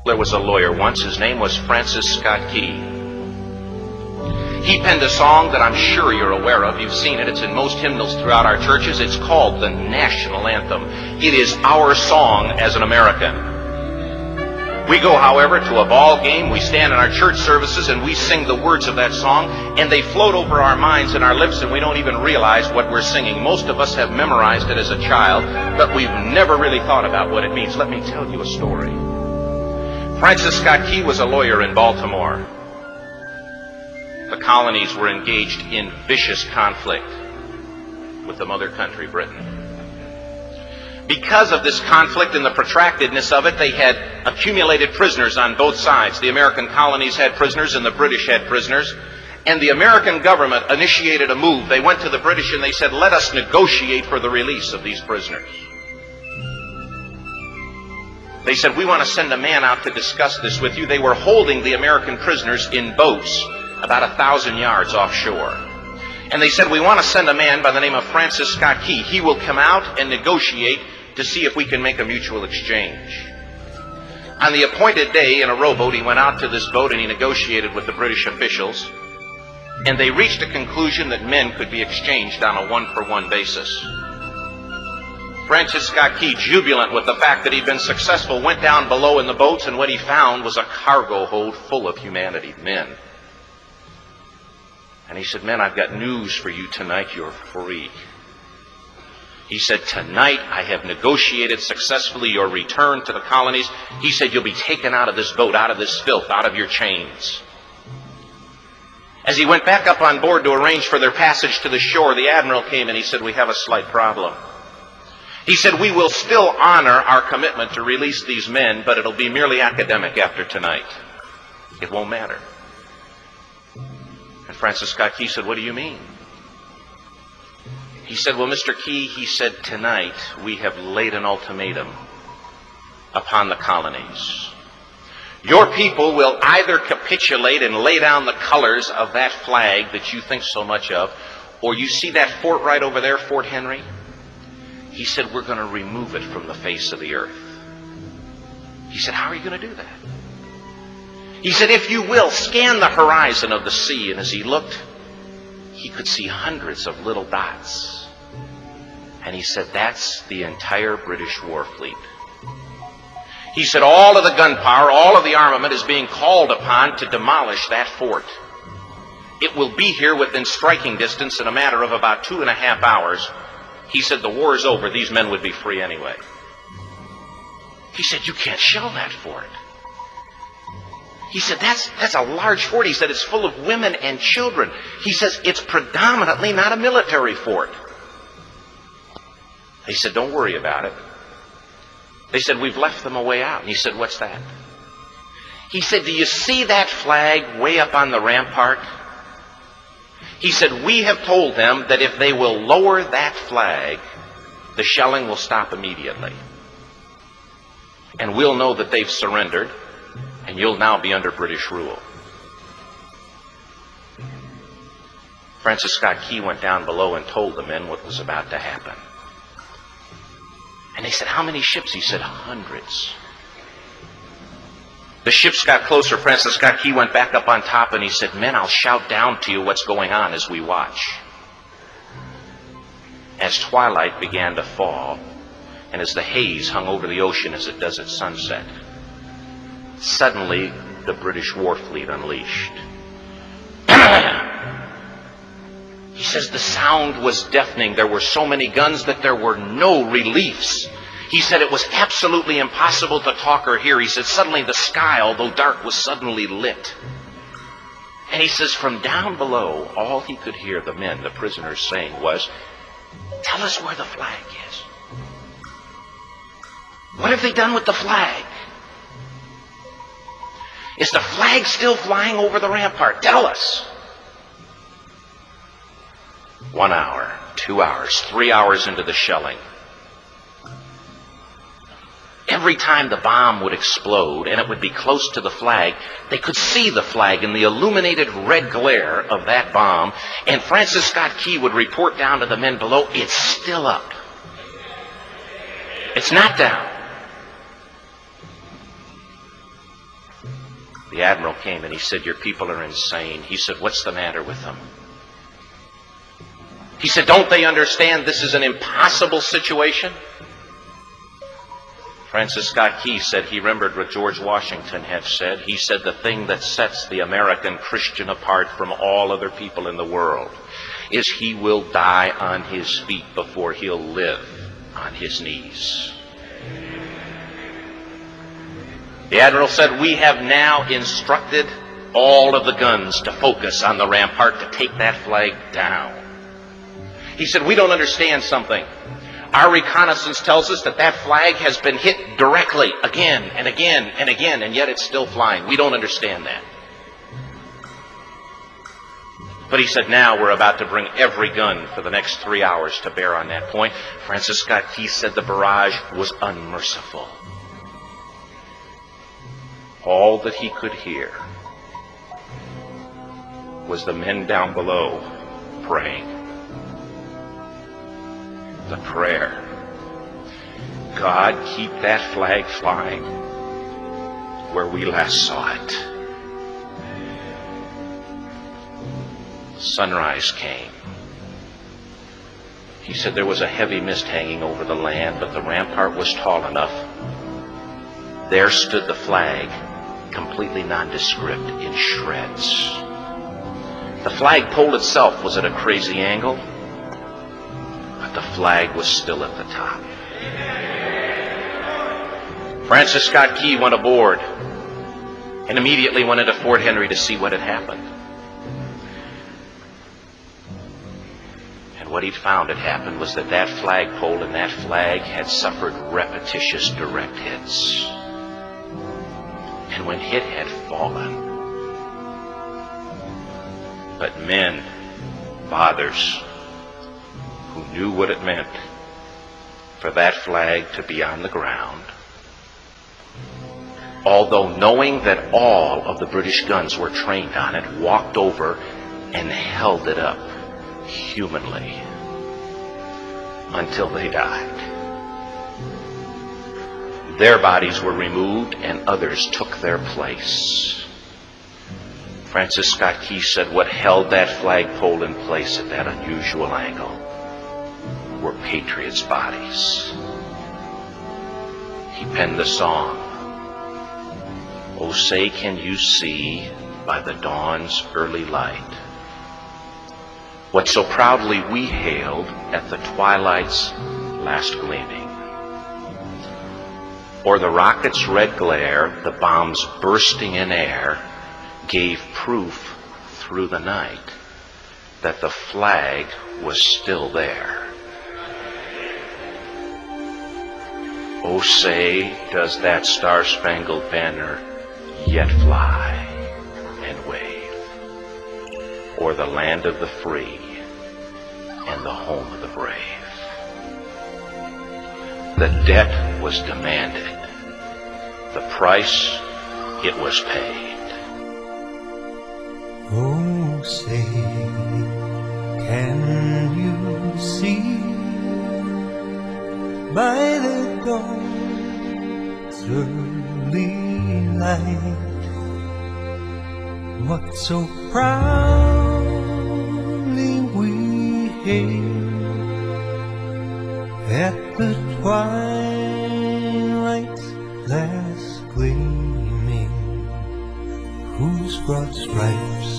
There was a lawyer once. His name was Francis Scott Key. He penned a song that I'm sure you're aware of. You've seen it. It's in most hymnals throughout our churches. It's called the national anthem. It is our song as an American. We go, however, to a ball game. We stand in our church services and we sing the words of that song, and they float over our minds and our lips, and we don't even realize what we're singing. Most of us have memorized it as a child, but we've never really thought about what it means. Let me tell you a story. Francis Scott Key was a lawyer in Baltimore. The colonies were engaged in vicious conflict with the mother country, Britain. Because of this conflict and the protractedness of it, they had accumulated prisoners on both sides. The American colonies had prisoners and the British had prisoners. And the American government initiated a move. They went to the British and they said, let us negotiate for the release of these prisoners. They said, we want to send a man out to discuss this with you. They were holding the American prisoners in boats about 1,000 yards offshore. And they said, we want to send a man by the name of Francis Scott Key. He will come out and negotiate to see if we can make a mutual exchange. On the appointed day, in a rowboat, he went out to this boat and he negotiated with the British officials. And they reached a conclusion that men could be exchanged on a one-for-one basis. Francis Scott Key, jubilant with the fact that he'd been successful, went down below in the boats, and what he found was a cargo hold full of humanity, men. And he said, men, I've got news for you tonight. You're free. He said, tonight I have negotiated successfully your return to the colonies. He said, you'll be taken out of this boat, out of this filth, out of your chains. As he went back up on board to arrange for their passage to the shore, the admiral came and he said, we have a slight problem. He said, we will still honor our commitment to release these men, but it'll be merely academic after tonight. It won't matter. And Francis Scott Key said, what do you mean? He said, well, Mr. Key, he said, tonight we have laid an ultimatum upon the colonies. Your people will either capitulate and lay down the colors of that flag that you think so much of, or you see that fort right over there, Fort Henry? He said, we're going to remove it from the face of the earth. He said, how are you going to do that? He said, if you will, scan the horizon of the sea. And as he looked, he could see hundreds of little dots. And he said, that's the entire British war fleet. He said, all of the gunpowder, all of the armament is being called upon to demolish that fort. It will be here within striking distance in a matter of about 2.5 hours. He said, the war is over. These men would be free anyway. He said, you can't shell that fort. He said, that's a large fort. He said, it's full of women and children. He says, it's predominantly not a military fort. He said, don't worry about it. They said, we've left them a way out. And he said, what's that? He said, do you see that flag way up on the rampart? He said, we have told them that if they will lower that flag, the shelling will stop immediately. And we'll know that they've surrendered, and you'll now be under British rule. Francis Scott Key went down below and told the men what was about to happen. And they said, how many ships? He said, hundreds. The ships got closer. Francis Scott Key went back up on top and he said, men, I'll shout down to you what's going on as we watch. As twilight began to fall, and as the haze hung over the ocean as it does at sunset, suddenly the British war fleet unleashed. He says the sound was deafening. There were so many guns that there were no reliefs. He said it was absolutely impossible to talk or hear. He said suddenly the sky, although dark, was suddenly lit. And he says from down below, all he could hear the men, the prisoners, saying was, tell us where the flag is. What have they done with the flag? Is the flag still flying over the rampart? Tell us. 1 hour, 2 hours, 3 hours into the shelling, every time the bomb would explode and it would be close to the flag, they could see the flag in the illuminated red glare of that bomb. And Francis Scott Key would report down to the men below, it's still up. It's not down. The admiral came and he said, "Your people are insane." He said, "What's the matter with them?" He said, "Don't they understand this is an impossible situation?" Francis Scott Key said he remembered what George Washington had said. He said, "The thing that sets the American Christian apart from all other people in the world is he will die on his feet before he'll live on his knees." The admiral said, "We have now instructed all of the guns to focus on the rampart to take that flag down." He said, "We don't understand something. Our reconnaissance tells us that that flag has been hit directly again and again and again, and yet it's still flying. We don't understand that." But he said, "Now we're about to bring every gun for the next 3 hours to bear on that point." Francis Scott Key said the barrage was unmerciful. All that he could hear was the men down below praying. The prayer, "God, keep that flag flying where we last saw it." Sunrise came. He said there was a heavy mist hanging over the land, but the rampart was tall enough. There stood the flag, completely nondescript, in shreds. The flagpole itself was at a crazy angle, but the flag was still at the top. Francis Scott Key went aboard and immediately went into Fort Henry to see what had happened. And what he'd found had happened was that that flagpole and that flag had suffered repetitious direct hits. And when it had fallen, but men, fathers, who knew what it meant for that flag to be on the ground, although knowing that all of the British guns were trained on it, walked over and held it up humanly until they died. Their bodies were removed and others took their place. Francis Scott Key said what held that flagpole in place at that unusual angle were patriots' bodies. He penned the song, "Oh, say can you see by the dawn's early light what so proudly we hailed at the twilight's last gleaming? Or the rocket's red glare, the bombs bursting in air, gave proof through the night that the flag was still there. Oh, say, does that star-spangled banner yet fly and wave o'er the land of the free and the home of the brave?" The debt was demanded. The price, it was paid. Oh, say, can you see by the dawn's early light what so proudly we hailed at the twilight's last gleaming, whose broad stripes